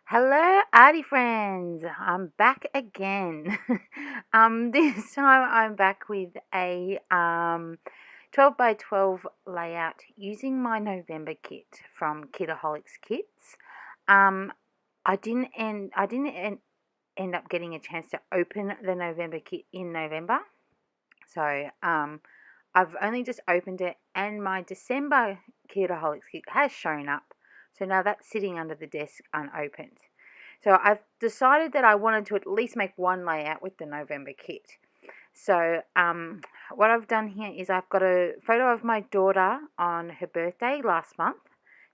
Hello, arty friends. I'm back again. This time I'm back with a 12 by 12 layout using my November kit from Kitaholic's Kits. Um, I didn't end up getting a chance to open the November kit in November, so I've only just opened it, and my December Kitaholic kit has shown up. So now that's sitting under the desk unopened. So I've decided that I wanted to at least make one layout with the November kit. So what I've done here is I've got a photo of my daughter on her birthday last month.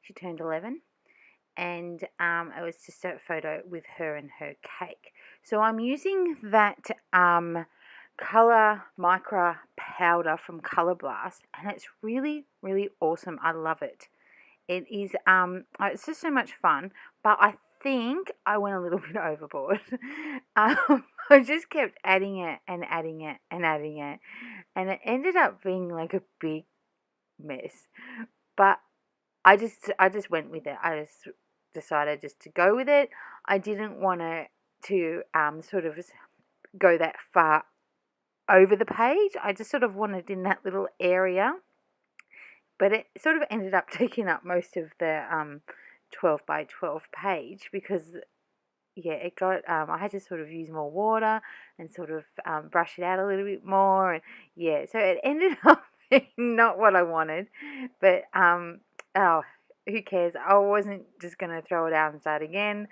She turned 11. And it was just a photo with her and her cake. So I'm using that color micro powder from Color Blast, and it's really, really awesome. I love it. It is it's just so much fun, but I think I went a little bit overboard. I just kept adding it and adding it and adding it, and it ended up being like a big mess. But I just went with it. I just decided just to go with it. I didn't want to sort of go that far over the page. I just sort of wanted in that little area, but it sort of ended up taking up most of the 12 by 12 page because yeah, it got I had to sort of use more water and sort of brush it out a little bit more, and yeah, so it ended up being not what I wanted, but oh, who cares? I wasn't just gonna throw it out and start again.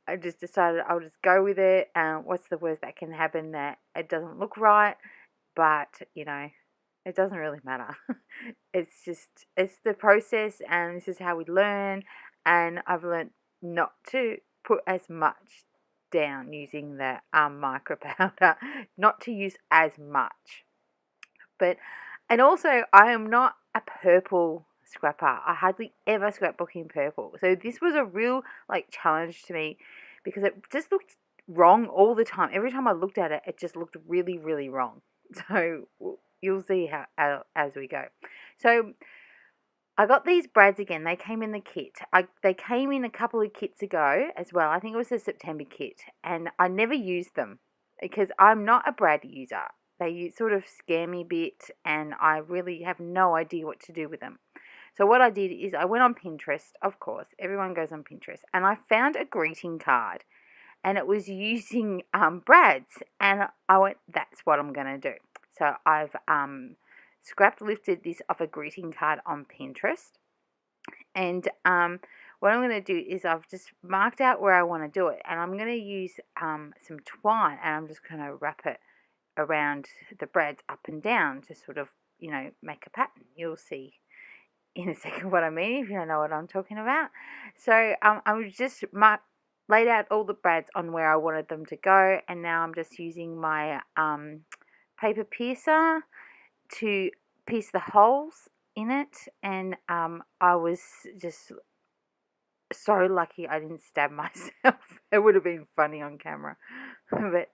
I just decided I'll just go with it. What's the worst that can happen? That it doesn't look right, but it doesn't really matter. It's the process, and this is how we learn. And I've learned not to put as much down using the micro powder, not to use as much. But and also I am not a purple scrapper. I hardly ever scrapbook in purple. So this was a real challenge to me because it just looked wrong all the time. Every time I looked at it, it just looked really, really wrong. So you'll see how as we go. So I got these brads again. They came in the kit. They came in a couple of kits ago as well. I think it was the September kit, and I never used them because I'm not a brad user. They sort of scare me a bit, and I really have no idea what to do with them. So what I did is I went on Pinterest, of course. Everyone goes on Pinterest, and I found a greeting card, and it was using brads, and I went, that's what I'm going to do. So I've lifted this off a greeting card on Pinterest, and what I'm going to do is I've just marked out where I want to do it, and I'm going to use some twine, and I'm just going to wrap it around the brads up and down to sort of make a pattern. You'll see in a second what I mean if you don't know what I'm talking about. So I just laid out all the brads on where I wanted them to go, and now I'm just using my paper piercer to pierce the holes in it, and I was just so lucky I didn't stab myself. It would have been funny on camera. But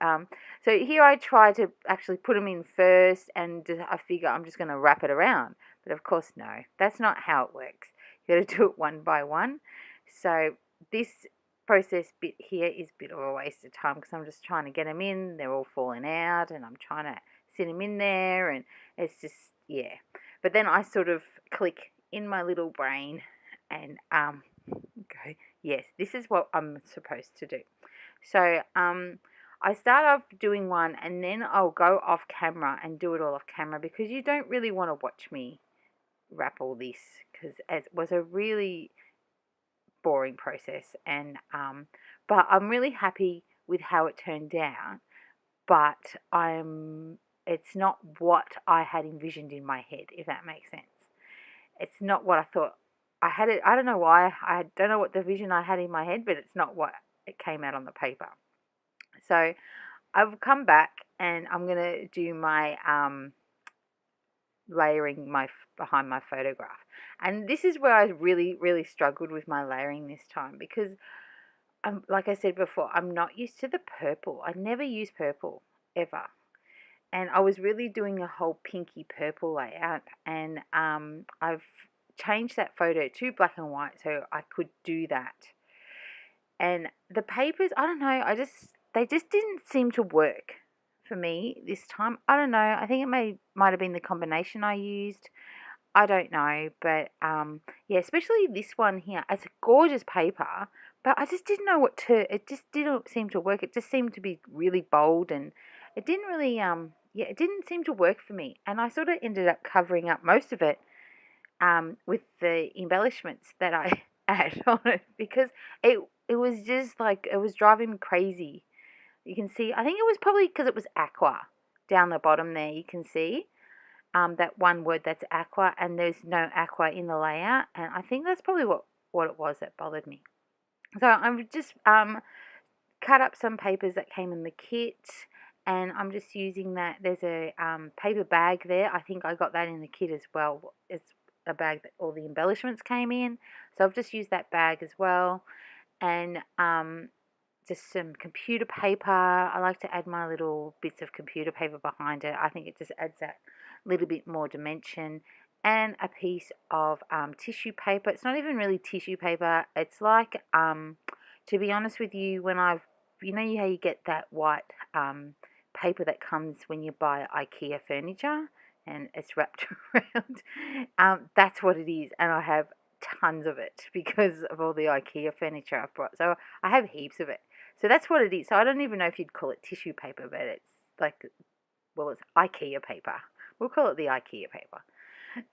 so here I try to actually put them in first, and I figure I'm just going to wrap it around. But of course, no, that's not how it works. You got to do it one by one. So this process bit here is a bit of a waste of time because I'm just trying to get them in. They're all falling out, and I'm trying to sit them in there, and it's just, yeah. But then I sort of click in my little brain and go, yes, this is what I'm supposed to do. So I start off doing one, and then I'll go off camera and do it all off camera because you don't really want to watch me wrap all this because it was a really boring process, and but I'm really happy with how it turned out, but it's not what I had envisioned in my head, if that makes sense. It's not what I thought I had it. I don't know why. I don't know what the vision I had in my head, but it's not what it came out on the paper. So I've come back, and I'm going to do my layering behind my photograph. And this is where I really, really struggled with my layering this time because, like I said before, I'm not used to the purple. I never use purple, ever. And I was really doing a whole pinky purple layout, and I've changed that photo to black and white so I could do that. And the papers, I don't know, they just didn't seem to work for me this time. I don't know. I think it might have been the combination I used. I don't know, but yeah, especially this one here. It's a gorgeous paper, but I just didn't know it just didn't seem to work. It just seemed to be really bold, and it didn't really yeah, it didn't seem to work for me. And I sort of ended up covering up most of it with the embellishments that I add on it, because it was just like, it was driving me crazy. You can see, I think it was probably because it was aqua down the bottom there. You can see that one word that's aqua, and there's no aqua in the layout, and I think that's probably what it was that bothered me. So I've just cut up some papers that came in the kit, and I'm just using that. There's a paper bag there. I think I got that in the kit as well. It's a bag that all the embellishments came in, so I've just used that bag as well. And just some computer paper. I like to add my little bits of computer paper behind it. I think it just adds that little bit more dimension. And a piece of tissue paper. It's not even really tissue paper. It's like, to be honest with you, when you know how you get that white paper that comes when you buy IKEA furniture and it's wrapped around. That's what it is, and I have tons of it because of all the IKEA furniture I've brought. So I have heaps of it. So that's what it is. So I don't even know if you'd call it tissue paper, but it's like, well, it's IKEA paper. We'll call it the IKEA paper.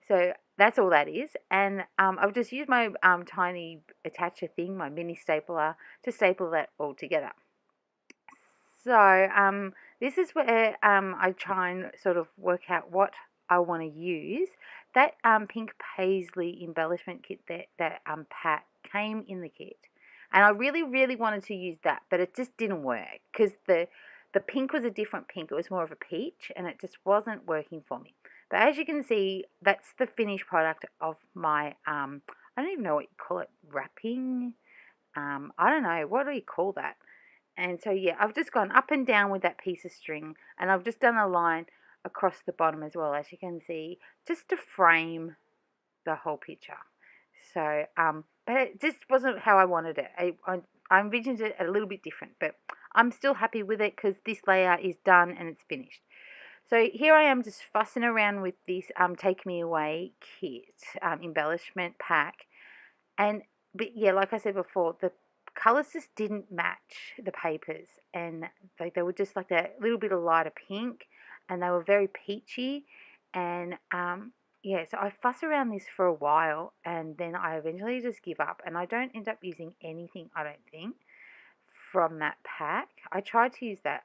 So that's all that is. And I've just used my tiny attacher thing, my mini stapler, to staple that all together. So this is where I try and sort of work out what I want to use. That pink paisley embellishment kit that Pat came in the kit. And I really, really wanted to use that, but it just didn't work because the pink was a different pink. It was more of a peach, and it just wasn't working for me. But as you can see, that's the finished product of my, I don't even know what you call it, wrapping. I don't know, what do you call that? And so, yeah, I've just gone up and down with that piece of string, and I've just done a line across the bottom as well, as you can see, just to frame the whole picture. So, but it just wasn't how I wanted it. I envisioned it a little bit different, but I'm still happy with it because this layout is done and it's finished. So here I am just fussing around with this Take Me Away kit, embellishment pack. But yeah, like I said before, the colours just didn't match the papers, and they were just like that little bit of lighter pink, and they were very peachy. And yeah, so I fuss around this for a while, and then I eventually just give up, and I don't end up using anything, I don't think, from that pack. I tried to use that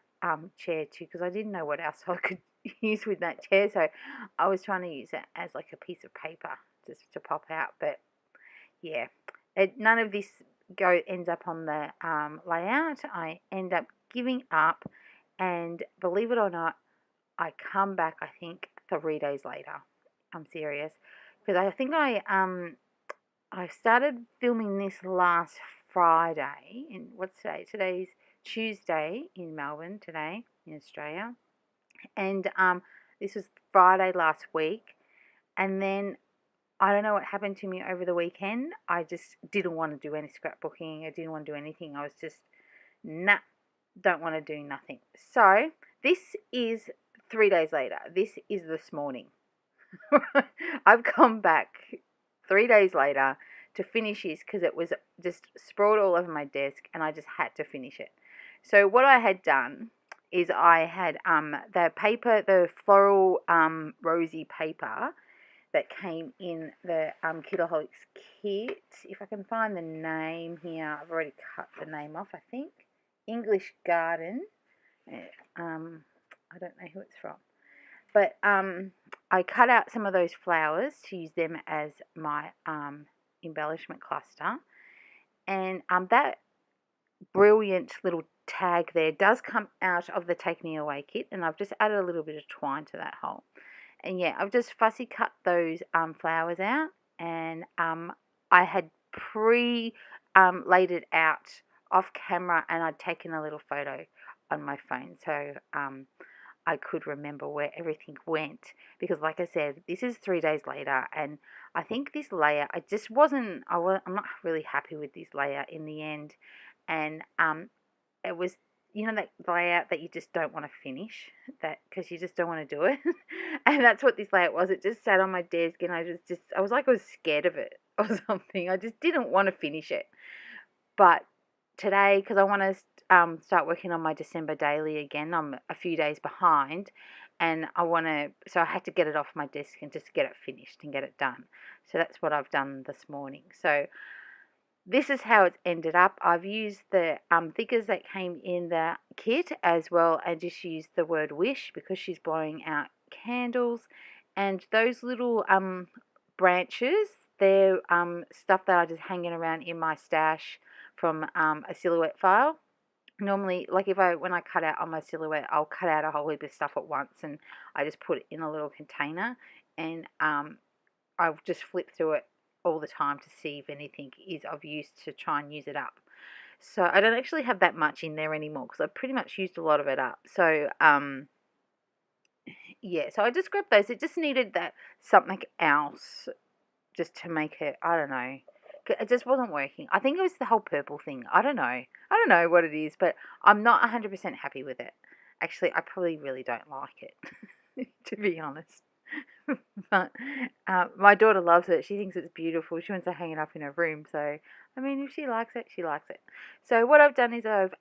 chair too because I didn't know what else I could use with that chair, so I was trying to use it as like a piece of paper just to pop out. But yeah, none of this ends up on the layout. I end up giving up, and believe it or not, I come back, I think 3 days later. I'm serious, because I think I started filming this last Friday. And what's today? Today's Tuesday in Melbourne, today in Australia. And this was Friday last week. And then I don't know what happened to me over the weekend. I just didn't want to do any scrapbooking. I didn't want to do anything. I was just, nah, don't want to do nothing. So this is 3 days later. This is this morning. I've come back 3 days later to finish this because it was just sprawled all over my desk, and I just had to finish it. So what I had done is I had the paper, the floral rosy paper that came in the Kitaholics kit. If I can find the name here, I've already cut the name off, I think. English Garden. I don't know who it's from. But I cut out some of those flowers to use them as my embellishment cluster. And that brilliant little tag there does come out of the Take Me Away kit. And I've just added a little bit of twine to that hole. And yeah, I've just fussy cut those flowers out. And I had laid it out off camera, and I'd taken a little photo on my phone. So I could remember where everything went, because like I said, this is 3 days later, and I think this layer, I'm not really happy with this layer in the end. and it was, you know, that layout that you just don't want to finish, that because you just don't want to do it. And that's what this layout was. It just sat on my desk, and I was like, I was scared of it or something. I just didn't want to finish it. But today, because I want to start working on my December daily again, I'm a few days behind, and so I had to get it off my desk and just get it finished and get it done. So that's what I've done this morning. So this is how it's ended up. I've used the figures that came in the kit, as well, and just used the word wish because she's blowing out candles. And those little branches, they're stuff that I just hanging around in my stash from a silhouette file. Normally, like when I cut out on my silhouette, I'll cut out a whole heap of stuff at once, and I just put it in a little container, and I'll just flip through it all the time to see if anything is of use to try and use it up. So I don't actually have that much in there anymore because I've pretty much used a lot of it up. So yeah, so I just grabbed those. It just needed that something else just to make it, I don't know. It just wasn't working. I think it was the whole purple thing. I don't know. I don't know what it is, but I'm not 100% happy with it. Actually, I probably really don't like it, to be honest. But my daughter loves it. She thinks it's beautiful. She wants to hang it up in her room. So, I mean, if she likes it, she likes it. So what I've done is I've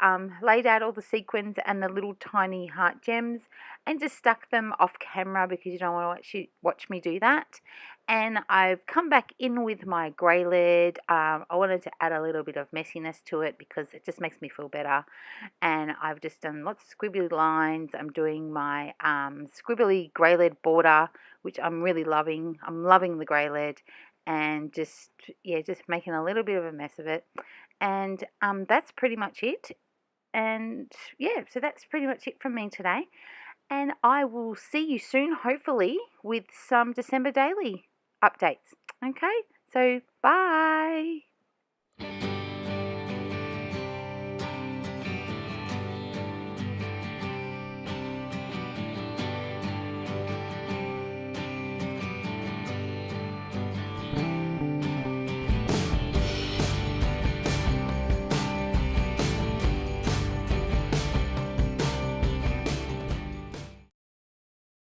laid out all the sequins and the little tiny heart gems and just stuck them off camera because you don't want to watch me do that. And I've come back in with my grey lead. I wanted to add a little bit of messiness to it because it just makes me feel better. And I've just done lots of squibbly lines. I'm doing my squibbly grey lead border, which I'm really loving. I'm loving the grey lead, and just making a little bit of a mess of it. And that's pretty much it. And yeah, so that's pretty much it from me today. And I will see you soon, hopefully, with some December daily updates. Okay, so bye.